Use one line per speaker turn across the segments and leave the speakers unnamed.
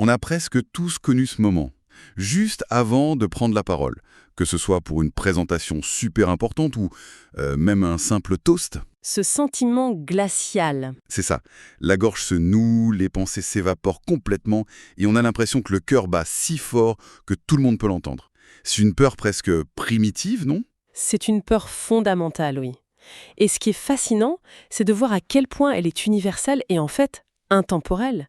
On a presque tous connu ce moment, juste avant de prendre la parole, que ce soit pour une présentation super importante ou même un simple toast.
Ce sentiment glacial.
C'est ça, la gorge se noue, les pensées s'évaporent complètement et on a l'impression que le cœur bat si fort que tout le monde peut l'entendre. C'est une peur presque primitive, non?
C'est une peur fondamentale, oui. Et ce qui est fascinant, c'est de voir à quel point elle est universelle et en fait intemporelle.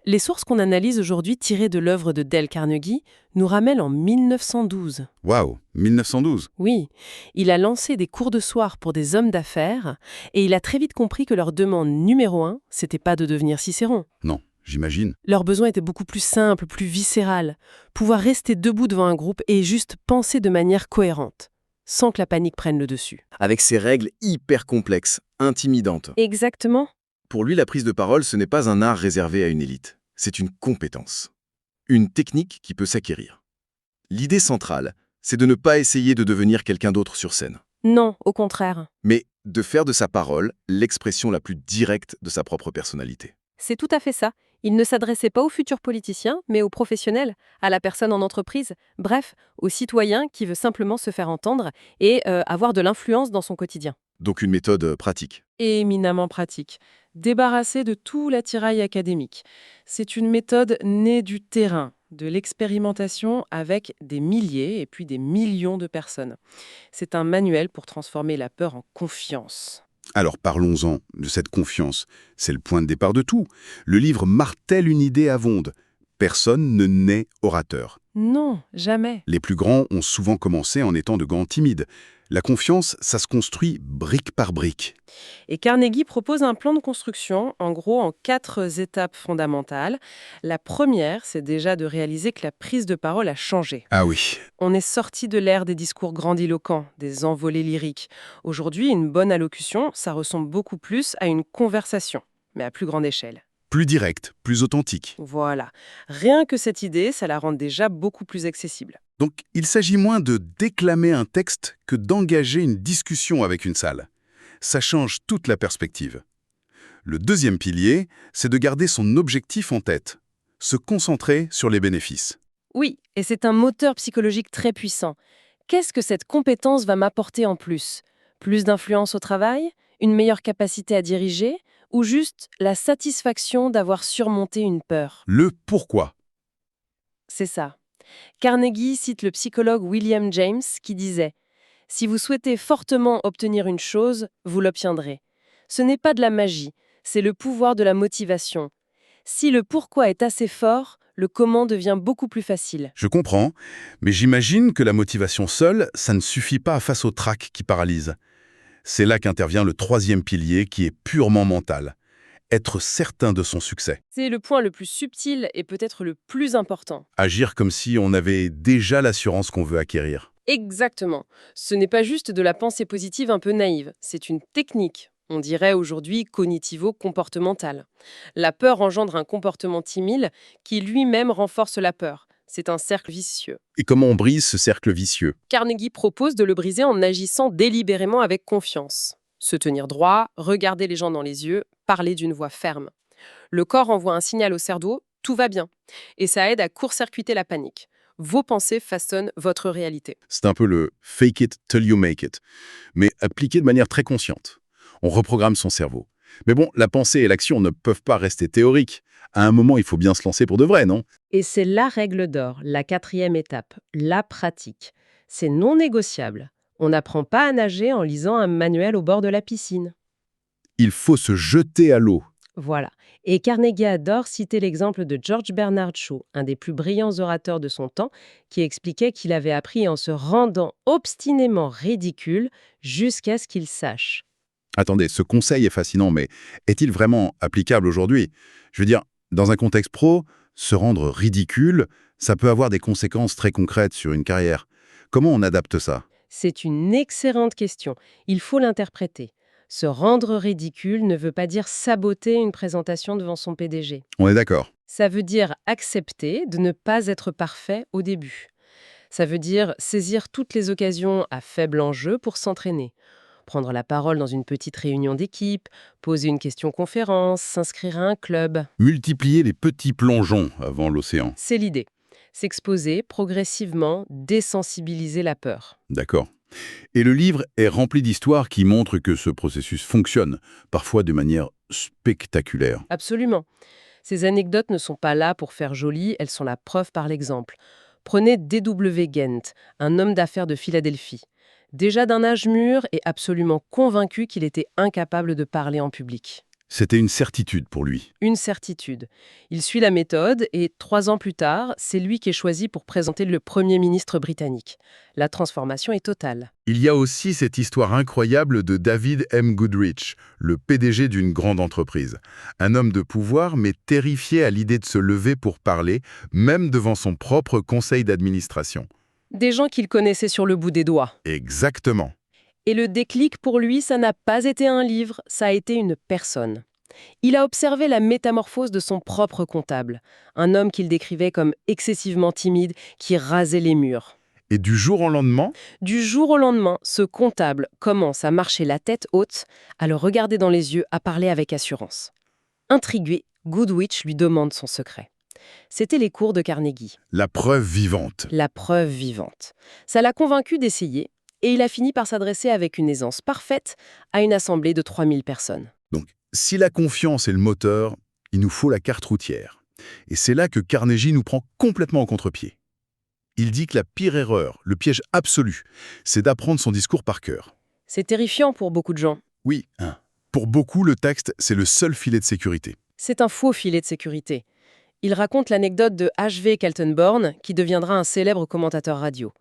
Les sources qu'on analyse aujourd'hui tirées de l'œuvre de Dale Carnegie nous ramènent en 1912.
Waouh, 1912.
Oui, il a lancé des cours de soir pour des hommes d'affaires et il a très vite compris que leur demande numéro un, c'était pas de devenir Cicéron.
Non, j'imagine.
Leur besoin était beaucoup plus simple, plus viscéral. Pouvoir rester debout devant un groupe et juste penser de manière cohérente, sans que la panique prenne le dessus.
Avec ses règles hyper complexes, intimidantes.
Exactement.
Pour lui, la prise de parole, ce n'est pas un art réservé à une élite. C'est une compétence. Une technique qui peut s'acquérir. L'idée centrale, c'est de ne pas essayer de devenir quelqu'un d'autre sur scène,
Non, au contraire.
mais de faire de sa parole l'expression la plus directe de sa propre personnalité.
C'est tout à fait ça. Il ne s'adressait pas aux futurs politiciens, mais aux professionnels, à la personne en entreprise, bref, au citoyen qui veut simplement se faire entendre et avoir de l'influence dans son quotidien.
Donc une méthode pratique.
Et éminemment pratique. Débarrassé de tout l'attirail académique. C'est une méthode née du terrain, de l'expérimentation avec des milliers et puis des millions de personnes. C'est un manuel pour transformer la peur en confiance.
Alors parlons-en de cette confiance. C'est le point de départ de tout. Le livre martèle une idée avonde. Personne ne naît orateur.
Non, jamais.
Les plus grands ont souvent commencé en étant de grands timides. La confiance, ça se construit brique par brique.
Et Carnegie propose un plan de construction, en gros en 4 étapes fondamentales. La première, c'est déjà de réaliser que la prise de parole a changé.
Ah oui.
On est sorti de l'ère des discours grandiloquents, des envolées lyriques. Aujourd'hui, une bonne allocution, ça ressemble beaucoup plus à une conversation, mais à plus grande échelle.
Plus direct, plus authentique.
Voilà. Rien que cette idée, ça la rend déjà beaucoup plus accessible.
Donc il s'agit moins de déclamer un texte que d'engager une discussion avec une salle. Ça change toute la perspective. Le deuxième pilier, c'est de garder son objectif en tête. Se concentrer sur les bénéfices.
Oui, et c'est un moteur psychologique très puissant. Qu'est-ce que cette compétence va m'apporter en plus? Plus d'influence au travail? Une meilleure capacité à diriger? Ou juste la satisfaction d'avoir surmonté une peur?
Le pourquoi.
C'est ça. Carnegie cite le psychologue William James qui disait « Si vous souhaitez fortement obtenir une chose, vous l'obtiendrez. Ce n'est pas de la magie, c'est le pouvoir de la motivation. Si le pourquoi est assez fort, le comment devient beaucoup plus facile.
Je comprends, mais j'imagine que la motivation seule, ça ne suffit pas face au trac qui paralyse. C'est là qu'intervient le troisième pilier qui est purement mental. Être certain de son succès.
C'est le point le plus subtil et peut-être le plus important.
Agir comme si on avait déjà l'assurance qu'on veut acquérir.
Exactement. Ce n'est pas juste de la pensée positive un peu naïve, c'est une technique. On dirait aujourd'hui cognitivo-comportementale. La peur engendre un comportement timide qui lui-même renforce la peur. C'est un cercle vicieux.
Et comment on brise ce cercle vicieux?
Carnegie propose de le briser en agissant délibérément avec confiance. Se tenir droit, regarder les gens dans les yeux, parler d'une voix ferme. Le corps envoie un signal au cerveau, tout va bien. Et ça aide à court-circuiter la panique. Vos pensées façonnent votre réalité.
C'est un peu le « fake it till you make it », mais appliqué de manière très consciente. On reprogramme son cerveau. Mais bon, la pensée et l'action ne peuvent pas rester théoriques. À un moment, il faut bien se lancer pour de vrai, non?
Et c'est la règle d'or, la 4e étape, la pratique. C'est non négociable. On n'apprend pas à nager en lisant un manuel au bord de la piscine.
Il faut se jeter à l'eau.
Voilà. Et Carnegie adore citer l'exemple de George Bernard Shaw, un des plus brillants orateurs de son temps, qui expliquait qu'il avait appris en se rendant obstinément ridicule jusqu'à ce qu'il sache.
Attendez, ce conseil est fascinant, mais est-il vraiment applicable aujourd'hui? Je veux dire, dans un contexte pro, se rendre ridicule, ça peut avoir des conséquences très concrètes sur une carrière. Comment on adapte ça?
C'est une excellente question. Il faut l'interpréter. Se rendre ridicule ne veut pas dire saboter une présentation devant son PDG.
On est d'accord.
Ça veut dire accepter de ne pas être parfait au début. Ça veut dire saisir toutes les occasions à faible enjeu pour s'entraîner. prendre la parole dans une petite réunion d'équipe, poser une question-conférence, s'inscrire à un club.
Multiplier les petits plongeons avant l'océan.
C'est l'idée. S'exposer progressivement, désensibiliser la peur.
D'accord. Et le livre est rempli d'histoires qui montrent que ce processus fonctionne, parfois de manière spectaculaire.
Absolument. Ces anecdotes ne sont pas là pour faire joli, elles sont la preuve par l'exemple. Prenez D.W. Gent, un homme d'affaires de Philadelphie. Déjà d'un âge mûr et absolument convaincu qu'il était incapable de parler en public.
C'était une certitude pour lui.
Une certitude. Il suit la méthode et 3 ans plus tard, c'est lui qui est choisi pour présenter le Premier ministre britannique. La transformation est totale.
Il y a aussi cette histoire incroyable de David M. Goodrich, le PDG d'une grande entreprise. Un homme de pouvoir, mais terrifié à l'idée de se lever pour parler, même devant son propre conseil d'administration.
Des gens qu'il connaissait sur le bout des doigts.
Exactement.
Et le déclic pour lui, ça n'a pas été un livre, ça a été une personne. Il a observé la métamorphose de son propre comptable, un homme qu'il décrivait comme excessivement timide, qui rasait les murs.
Et du jour au lendemain,
Du jour au lendemain, ce comptable commence à marcher la tête haute, à le regarder dans les yeux, à parler avec assurance. Intrigué, Goodrich lui demande son secret. C'était les cours de Carnegie,
la preuve vivante.
la preuve vivante. Ça l'a convaincu d'essayer, et il a fini par s'adresser avec une aisance parfaite à une assemblée de 3000 personnes.
Donc, si la confiance est le moteur, il nous faut la carte routière. Et c'est là que Carnegie nous prend complètement au contre-pied. Il dit que la pire erreur, le piège absolu, c'est d'apprendre son discours par cœur.
C'est terrifiant pour beaucoup de gens.
Oui, pour beaucoup, le texte, c'est le seul filet de sécurité.
C'est un faux filet de sécurité. Il raconte l'anecdote de H.V. Kaltenborn, qui deviendra un célèbre commentateur radio.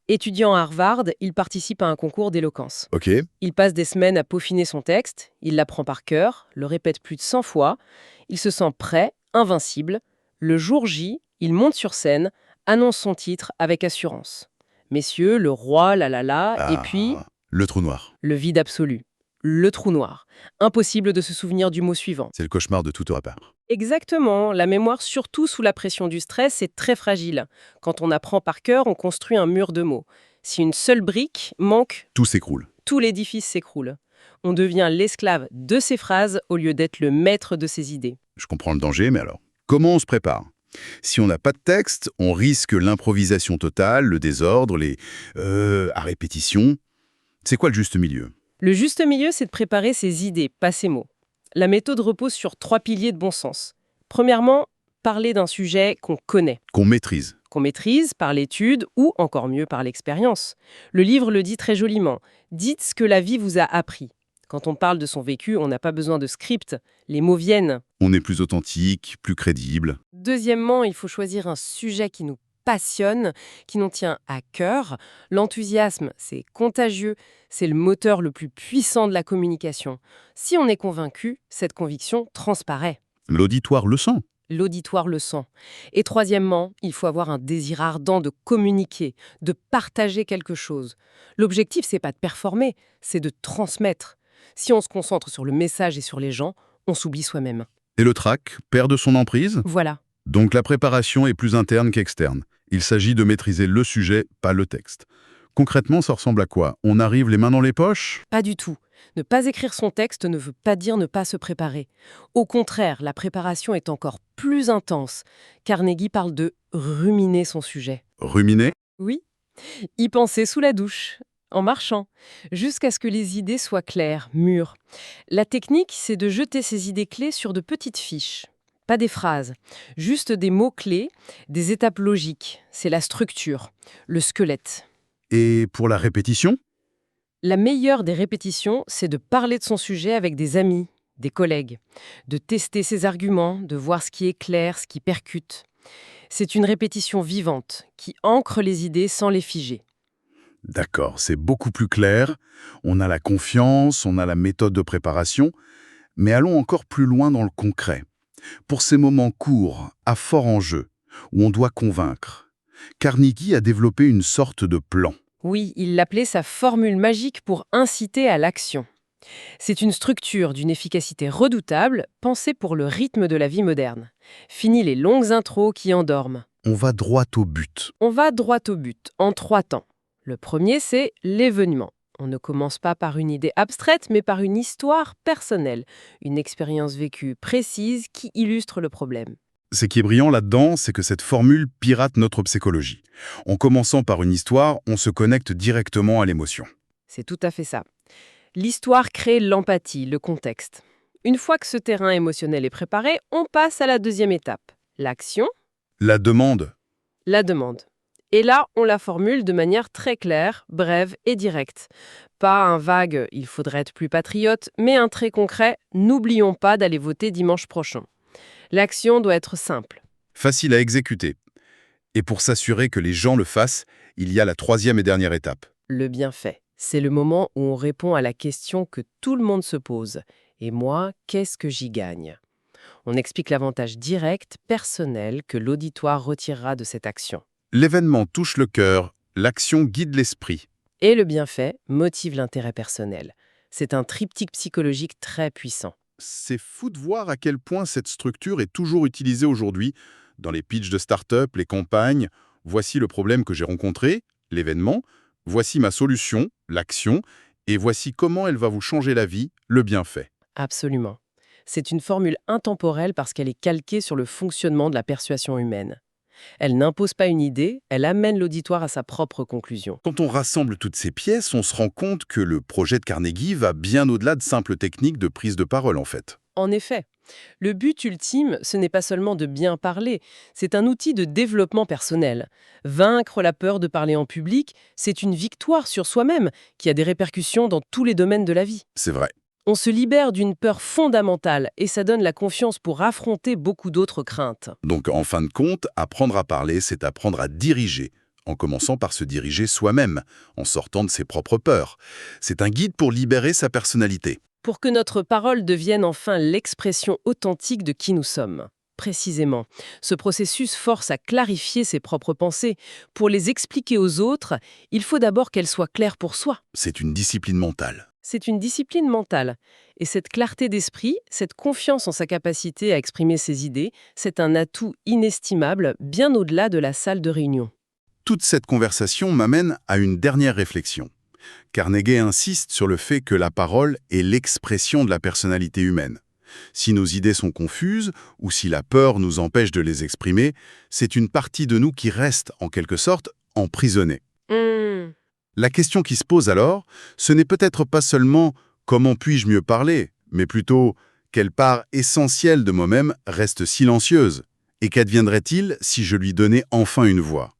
Étudiant à Harvard, il participe à un concours d'éloquence.
Ok,
Il passe des semaines à peaufiner son texte, il l'apprend par cœur, le répète plus de 100 fois, il se sent prêt, invincible. Le jour J, il monte sur scène, annonce son titre avec assurance. Messieurs, le roi, et puis
le trou noir.
le vide absolu. Le trou noir. Impossible de se souvenir du mot suivant.
C'est le cauchemar de tout rapport.
Exactement, la mémoire, surtout sous la pression du stress, est très fragile. Quand on apprend par cœur, on construit un mur de mots. Si une seule brique manque,
Tout s'écroule.
tout l'édifice s'écroule. On devient l'esclave de ses phrases au lieu d'être le maître de ses idées.
Je comprends le danger, mais alors, comment on se prépare? Si on n'a pas de texte, on risque l'improvisation totale, le désordre, les à répétition. C'est quoi le juste milieu?
Le juste milieu, c'est de préparer ses idées, pas ses mots. La méthode repose sur 3 piliers de bon sens. Premièrement, parler d'un sujet qu'on connaît,
Qu'on maîtrise.
qu'on maîtrise par l'étude ou, encore mieux, par l'expérience. Le livre le dit très joliment. Dites ce que la vie vous a appris. Quand on parle de son vécu, on n'a pas besoin de script. Les mots viennent.
On est plus authentique, plus crédible.
Deuxièmement, il faut choisir un sujet qui nous passionne, qui nous tient à cœur. L'enthousiasme, c'est contagieux, c'est le moteur le plus puissant de la communication. Si on est convaincu, cette conviction transparaît.
L'auditoire le sent.
L'auditoire le sent. Et troisièmement, il faut avoir un désir ardent de communiquer, de partager quelque chose. L'objectif, c'est pas de performer, c'est de transmettre. Si on se concentre sur le message et sur les gens, on s'oublie soi-même.
Et le trac perd son emprise.
Voilà.
Donc la préparation est plus interne qu'externe. Il s'agit de maîtriser le sujet, pas le texte. Concrètement, ça ressemble à quoi? On arrive les mains dans les poches?
Pas du tout. Ne pas écrire son texte ne veut pas dire ne pas se préparer. Au contraire, la préparation est encore plus intense. Carnegie parle de ruminer son sujet.
Ruminer?
Oui, y penser sous la douche, en marchant, jusqu'à ce que les idées soient claires, mûres. La technique, c'est de jeter ces idées clés sur de petites fiches. Pas des phrases, juste des mots-clés, des étapes logiques. C'est la structure, le squelette.
Et pour la répétition?
La meilleure des répétitions, c'est de parler de son sujet avec des amis, des collègues, de tester ses arguments, de voir ce qui est clair, ce qui percute. C'est une répétition vivante qui ancre les idées sans les figer.
D'accord, c'est beaucoup plus clair. On a la confiance, on a la méthode de préparation. Mais allons encore plus loin dans le concret. Pour ces moments courts, à fort enjeu, où on doit convaincre, Carnegie a développé une sorte de plan.
Oui, il l'appelait sa formule magique pour inciter à l'action. C'est une structure d'une efficacité redoutable, pensée pour le rythme de la vie moderne. Fini les longues intros qui endorment.
On va droit au but.
On va droit au but, en 3 temps. Le premier, c'est l'événement. On ne commence pas par une idée abstraite, mais par une histoire personnelle, une expérience vécue précise qui illustre le problème.
Ce qui est brillant là-dedans, c'est que cette formule pirate notre psychologie. En commençant par une histoire, on se connecte directement à l'émotion.
C'est tout à fait ça. L'histoire crée l'empathie, le contexte. Une fois que ce terrain émotionnel est préparé, on passe à la deuxième étape. L'action,
La demande,
la demande. Et là, on la formule de manière très claire, brève et directe. Pas un vague « il faudrait être plus patriote », mais un très concret « n'oublions pas d'aller voter dimanche prochain ». L'action doit être simple.
facile à exécuter. Et pour s'assurer que les gens le fassent, il y a la troisième et dernière étape.
Le bienfait. C'est le moment où on répond à la question que tout le monde se pose. Et moi, qu'est-ce que j'y gagne? On explique l'avantage direct, personnel, que l'auditoire retirera de cette action.
L'événement touche le cœur, l'action guide l'esprit.
Et le bienfait motive l'intérêt personnel. C'est un triptyque psychologique très puissant.
C'est fou de voir à quel point cette structure est toujours utilisée aujourd'hui dans les pitchs de start-up, les campagnes. Voici le problème que j'ai rencontré, l'événement. Voici ma solution, l'action. Et voici comment elle va vous changer la vie, le bienfait.
Absolument. C'est une formule intemporelle parce qu'elle est calquée sur le fonctionnement de la persuasion humaine. Elle n'impose pas une idée, elle amène l'auditoire à sa propre conclusion.
Quand on rassemble toutes ces pièces, on se rend compte que le projet de Carnegie va bien au-delà de simples techniques de prise de parole, en fait.
En effet, le but ultime, ce n'est pas seulement de bien parler, c'est un outil de développement personnel. Vaincre la peur de parler en public, c'est une victoire sur soi-même qui a des répercussions dans tous les domaines de la vie.
C'est vrai.
On se libère d'une peur fondamentale et ça donne la confiance pour affronter beaucoup d'autres craintes.
Donc, en fin de compte, apprendre à parler, c'est apprendre à diriger, en commençant par se diriger soi-même, en sortant de ses propres peurs. C'est un guide pour libérer sa personnalité.
Pour que notre parole devienne enfin l'expression authentique de qui nous sommes. Précisément, ce processus force à clarifier ses propres pensées. Pour les expliquer aux autres, il faut d'abord qu'elles soient claires pour soi.
C'est une discipline mentale.
C'est une discipline mentale. Et cette clarté d'esprit, cette confiance en sa capacité à exprimer ses idées, c'est un atout inestimable, bien au-delà de la salle de réunion.
Toute cette conversation m'amène à une dernière réflexion. Carnegie insiste sur le fait que la parole est l'expression de la personnalité humaine. Si nos idées sont confuses, ou si la peur nous empêche de les exprimer, c'est une partie de nous qui reste, en quelque sorte, emprisonnée. La question qui se pose alors, ce n'est peut-être pas seulement « comment puis-je mieux parler ?», mais plutôt « quelle part essentielle de moi-même reste silencieuse ? Et qu'adviendrait-il si je lui donnais enfin une voix ?»